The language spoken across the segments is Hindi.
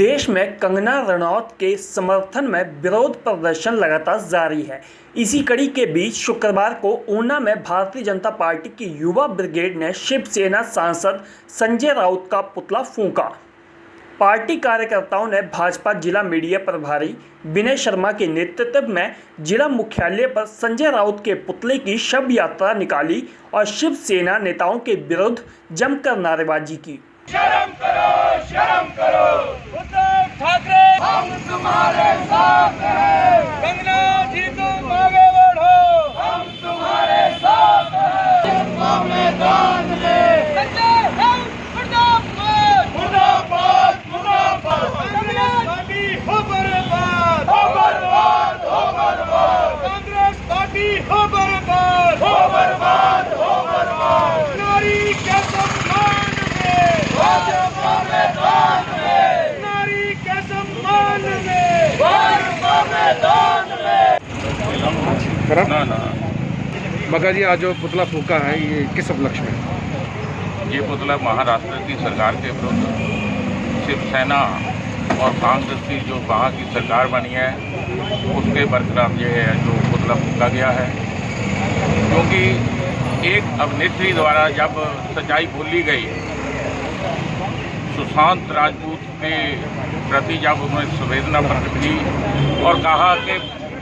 देश में कंगना रनौत के समर्थन में विरोध प्रदर्शन लगातार जारी है। इसी कड़ी के बीच शुक्रवार को ऊना में भारतीय जनता पार्टी की युवा ब्रिगेड ने शिवसेना सांसद संजय राउत का पुतला फूंका। पार्टी कार्यकर्ताओं ने भाजपा जिला मीडिया प्रभारी विनय शर्मा के नेतृत्व में जिला मुख्यालय पर संजय राउत के पुतले की शव यात्रा निकाली और शिवसेना नेताओं के विरुद्ध जमकर नारेबाजी की। शर्म करो उद्धव ठाकरे, हम तुम्हारे साथ हैं। कंगना जी तुम आगे बढ़ो, हम तुम्हारे साथ हैं। मैदान में संजय राउत मुर्दाबाद, मुर्दाबाद, मुर्दाबाद। कांग्रेस पार्टी हो बर्बाद, हो बर्बाद, हो बर्बाद। कांग्रेस पार्टी हो बर्बाद, हो बर्बाद, हो बर्बाद। नारी के सम्मान में भाजपा मैदान में, नारी के सम्मान में भाजपा मैदान में। मगा जी, आज जो पुतला फूका है ये किस उपलक्ष्य में? ये पुतला महाराष्ट्र की सरकार के विरुद्ध शिवसेना और कांग्रेस की जो वहाँ की सरकार बनी है उसके बरखिलाफ ये है जो पुतला फूका गया है। क्योंकि एक अभिनेत्री द्वारा जब सच्चाई बोली गई, सुशांत राजपूत के प्रति जब उन्होंने संवेदना प्रकट की और कहा कि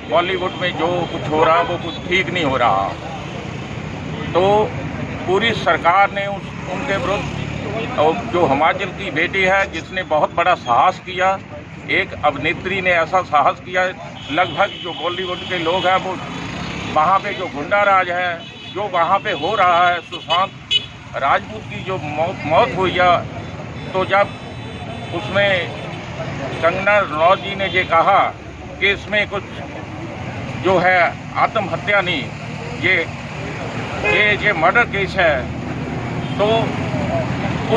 बॉलीवुड में जो कुछ हो रहा वो कुछ ठीक नहीं हो रहा, तो पूरी सरकार ने उनके विरुद्ध, और जो हिमाचल की बेटी है जिसने बहुत बड़ा साहस किया, एक अभिनेत्री ने ऐसा साहस किया, लगभग जो बॉलीवुड के लोग हैं वो वहाँ पे जो गुंडा राज है जो वहाँ पे हो रहा है, सुशांत राजपूत की जो मौत हुई है, तो जब उसमें कंगना रनौत जी ने ये कहा कि इसमें कुछ जो है आत्महत्या नहीं, ये मर्डर केस है, तो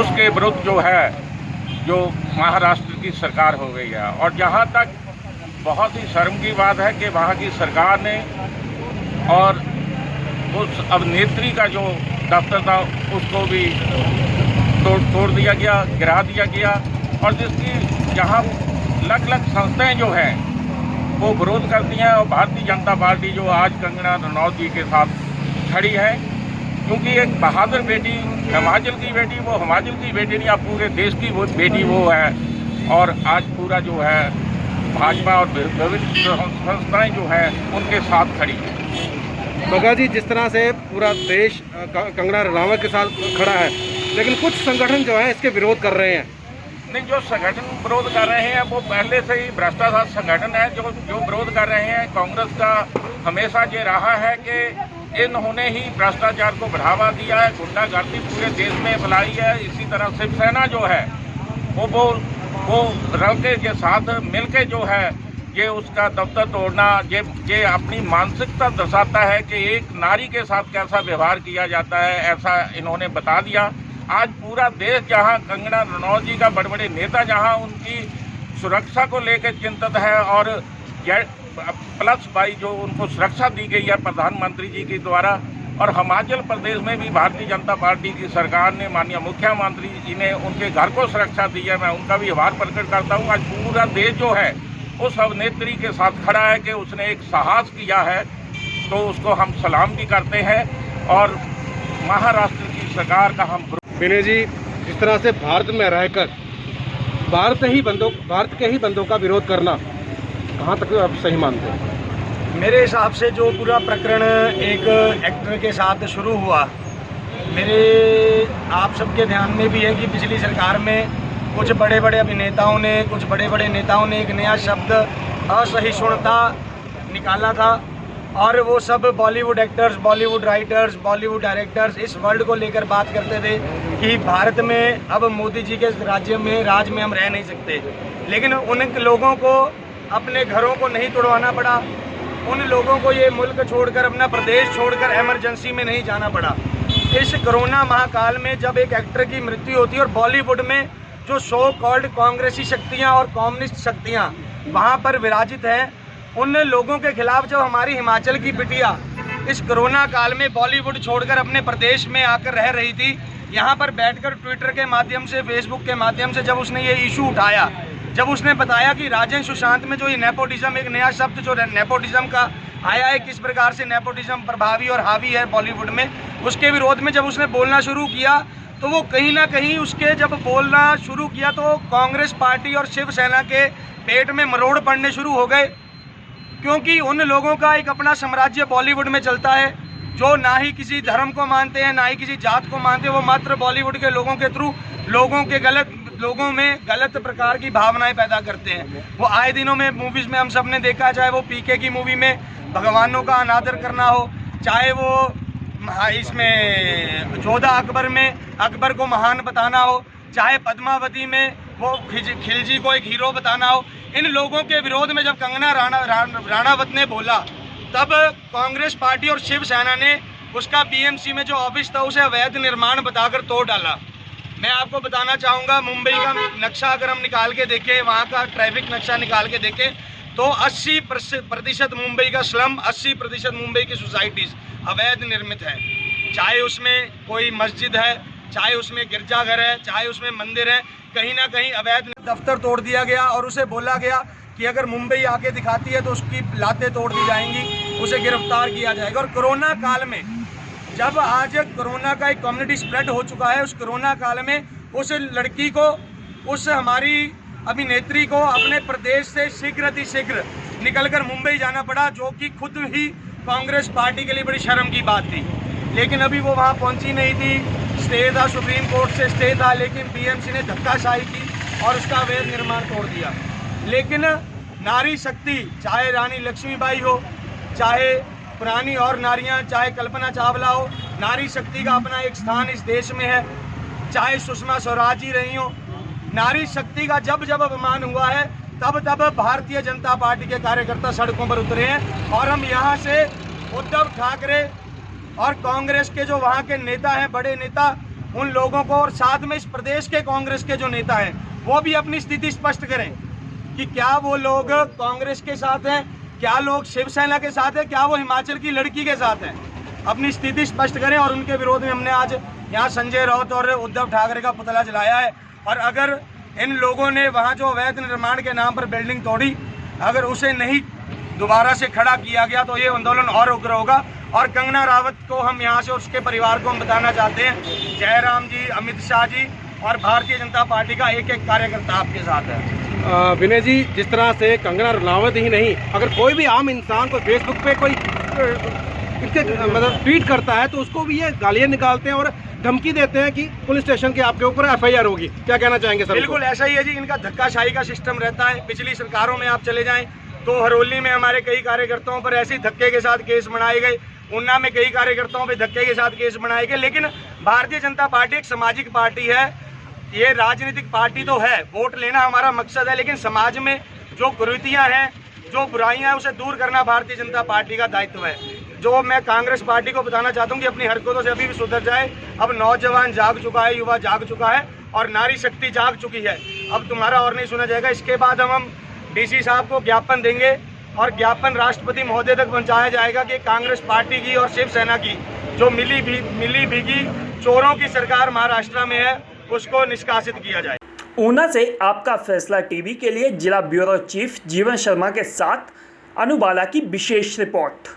उसके विरुद्ध जो है जो महाराष्ट्र की सरकार हो गई है। और जहाँ तक बहुत ही शर्म की बात है कि वहाँ की सरकार ने और उस अभिनेत्री का जो दफ्तर था उसको भी तोड़ दिया गया, गिरा दिया गया, और जिसकी जहाँ अलग संस्थाएं जो हैं वो विरोध करती हैं। और भारतीय जनता पार्टी जो आज कंगना रनौत जी के साथ खड़ी है, क्योंकि एक बहादुर बेटी, हिमाचल की बेटी, वो हिमाचल की बेटी नहीं, अब पूरे देश की वो बेटी वो है। और आज पूरा जो है भाजपा और विभिन्न संस्थाएं जो हैं उनके साथ खड़ी है। मगा जी, जिस तरह से पूरा देश कंगना रनौत के साथ खड़ा है, लेकिन कुछ संगठन जो है इसके विरोध कर रहे हैं। नहीं, जो संगठन विरोध कर रहे हैं वो पहले से ही भ्रष्टाचार संगठन है। जो विरोध कर रहे हैं, कांग्रेस का हमेशा ये रहा है कि इन्होंने ही भ्रष्टाचार को बढ़ावा दिया है, गुंडागर्दी पूरे देश में फैलाई है। इसी तरह शिवसेना जो है वो रल के साथ मिल के जो है ये उसका दफ्तर तोड़ना, ये अपनी मानसिकता दर्शाता है कि एक नारी के साथ कैसा व्यवहार किया जाता है, ऐसा इन्होंने बता दिया। आज पूरा देश जहां कंगना रनौत जी का बड़े बड़े नेता जहां उनकी सुरक्षा को लेकर चिंतित है, और +22 जो उनको सुरक्षा दी गई है प्रधानमंत्री जी के द्वारा, और हिमाचल प्रदेश में भी भारतीय जनता पार्टी की सरकार ने, माननीय मुख्यमंत्री जी ने उनके घर को सुरक्षा दी है। मैं उनका भी आभार प्रकट करता हूँ। आज पूरा देश जो है उस अभिनेत्री के साथ खड़ा है कि उसने एक साहस किया है, तो उसको हम सलाम भी करते हैं। और महाराष्ट्र की सरकार का हम विनय जी, जिस तरह से भारत में रहकर भारत के ही बंदों का विरोध करना कहाँ तक आप सही मानते हैं? मेरे हिसाब से जो पूरा प्रकरण एक एक्टर के साथ शुरू हुआ, मेरे आप सबके ध्यान में भी है कि पिछली सरकार में कुछ बड़े बड़े अभिनेताओं ने, कुछ बड़े बड़े नेताओं ने एक नया शब्द असहिष्णुता निकाला था, और वो सब Bollywood actors, Bollywood writers, Bollywood directors इस वर्ल्ड को लेकर बात करते थे कि भारत में अब मोदी जी के राज में हम रह नहीं सकते। लेकिन उन लोगों को अपने घरों को नहीं तोड़वाना पड़ा, उन लोगों को ये मुल्क छोड़कर, अपना प्रदेश छोड़कर इमरजेंसी में नहीं जाना पड़ा। इस कोरोना महाकाल में जब एक एक्टर की मृत्यु होती है और बॉलीवुड में जो सो कॉल्ड कांग्रेसी शक्तियाँ और कम्युनिस्ट शक्तियाँ वहाँ पर विराजित हैं, उन लोगों के खिलाफ जब हमारी हिमाचल की बिटिया इस कोरोना काल में बॉलीवुड छोड़कर अपने प्रदेश में आकर रह रही थी, यहाँ पर बैठकर ट्विटर के माध्यम से, फेसबुक के माध्यम से जब उसने ये इशू उठाया जब उसने बताया कि राजन सुशांत में जो ये नेपोटिज्म, एक नया शब्द जो नेपोटिज्म का आया है, किस प्रकार से नेपोटिज्म प्रभावी और हावी है बॉलीवुड में, उसके विरोध में जब उसने बोलना शुरू किया तो वो कहीं ना कहीं उसके जब बोलना शुरू किया तो कांग्रेस पार्टी और शिवसेना के पेट में मरोड़ पड़ने शुरू हो गए, क्योंकि उन लोगों का एक अपना साम्राज्य बॉलीवुड में चलता है जो ना ही किसी धर्म को मानते हैं, ना ही किसी जात को मानते हैं। वो मात्र बॉलीवुड के लोगों के थ्रू लोगों में गलत प्रकार की भावनाएं पैदा करते हैं। वो आए दिनों में मूवीज़ में हम सब ने देखा, चाहे वो पीके की मूवी में भगवानों का अनादर करना हो, चाहे वो इसमें जोधा अकबर में अकबर को महान बताना हो, चाहे पद्मावती में वो खिलजी को एक हीरो बताना हो। इन लोगों के विरोध में जब कंगना राणावत ने बोला, तब कांग्रेस पार्टी और शिवसेना ने उसका बीएमसी में जो ऑफिस था उसे अवैध निर्माण बताकर तोड़ डाला। मैं आपको बताना चाहूँगा, मुंबई का नक्शा अगर हम निकाल के देखें, वहाँ का ट्रैफिक नक्शा निकाल के देखें तो 80% मुंबई का स्लम, 80% मुंबई की सोसाइटीज़ अवैध निर्मित है। चाहे उसमें कोई मस्जिद है, चाहे उसमें गिरजाघर है, चाहे उसमें मंदिर है, कहीं ना कहीं अवैध दफ्तर तोड़ दिया गया और उसे बोला गया कि अगर मुंबई आके दिखाती है तो उसकी लातें तोड़ दी जाएंगी, उसे गिरफ्तार किया जाएगा। और कोरोना काल में जब आज कोरोना का एक कम्युनिटी स्प्रेड हो चुका है, उस कोरोना काल में उस लड़की को, उस हमारी अभिनेत्री को अपने प्रदेश से शीघ्र निकलकर मुंबई जाना पड़ा, जो कि खुद ही कांग्रेस पार्टी के लिए बड़ी शर्म की बात थी। लेकिन अभी वो वहाँ पहुँची नहीं थी, स्टे था, सुप्रीम कोर्ट से स्टे था, लेकिन बीएमसी ने धक्काशाही की और उसका अवैध निर्माण तोड़ दिया। लेकिन नारी शक्ति, चाहे रानी लक्ष्मीबाई हो, चाहे पुरानी और नारियां, चाहे कल्पना चावला हो, नारी शक्ति का अपना एक स्थान इस देश में है। चाहे सुषमा स्वराज जी रही हो, नारी शक्ति का जब अपमान हुआ है तब भारतीय जनता पार्टी के कार्यकर्ता सड़कों पर उतरे हैं। और हम यहाँ से उद्धव ठाकरे और कांग्रेस के जो वहाँ के नेता हैं, बड़े नेता, उन लोगों को और साथ में इस प्रदेश के कांग्रेस के जो नेता हैं वो भी अपनी स्थिति स्पष्ट करें कि क्या वो लोग कांग्रेस के साथ हैं, क्या लोग शिवसेना के साथ हैं, क्या वो हिमाचल की लड़की के साथ हैं। अपनी स्थिति स्पष्ट करें। और उनके विरोध में हमने आज यहाँ संजय राउत और उद्धव ठाकरे का पुतला जलाया है। और अगर इन लोगों ने वहाँ जो अवैध निर्माण के नाम पर बिल्डिंग तोड़ी, अगर उसे नहीं दोबारा से खड़ा किया गया तो ये आंदोलन और उग्र होगा। और कंगना रावत को हम यहाँ से उसके परिवार को हम बताना चाहते हैं, जयराम जी, अमित शाह जी और भारतीय जनता पार्टी का एक कार्यकर्ता आपके साथ है। विनय जी, जिस तरह से कंगना रनावत ही नहीं, अगर कोई भी आम इंसान को फेसबुक पे कोई इसके मतलब ट्वीट करता है तो उसको भी ये गालियाँ निकालते हैं और धमकी देते हैं कि पुलिस स्टेशन के आपके ऊपर FIR होगी। क्या कहना चाहेंगे सर? बिल्कुल ऐसा ही है जी, इनका धक्काशाही का सिस्टम रहता है। पिछली सरकारों में आप चले जाएं तो हरोली में हमारे कई कार्यकर्ताओं पर ऐसे धक्के के साथ केस बनाए गए, ऊना में कई कार्यकर्ताओं पर धक्के के साथ केस बनाए गए। लेकिन भारतीय जनता पार्टी एक सामाजिक पार्टी है, ये राजनीतिक पार्टी तो है, वोट लेना हमारा मकसद है, लेकिन समाज में जो कुरीतियाँ हैं, जो बुराइयां हैं, उसे दूर करना भारतीय जनता पार्टी का दायित्व है। जो मैं कांग्रेस पार्टी को बताना चाहता हूं कि अपनी हरकतों से अभी भी सुधर जाए। अब नौजवान जाग चुका है, युवा जाग चुका है और नारी शक्ति जाग चुकी है। अब तुम्हारा और नहीं सुना जाएगा। इसके बाद हम DC साहब को ज्ञापन देंगे और ज्ञापन राष्ट्रपति महोदय तक पहुँचाया जाएगा कि कांग्रेस पार्टी की और शिवसेना की जो मिली भीगी चोरों की सरकार महाराष्ट्र में है, उसको निष्कासित किया जाए। ऊना से आपका फैसला टीवी के लिए जिला ब्यूरो चीफ जीवन शर्मा के साथ अनु बाला की विशेष रिपोर्ट।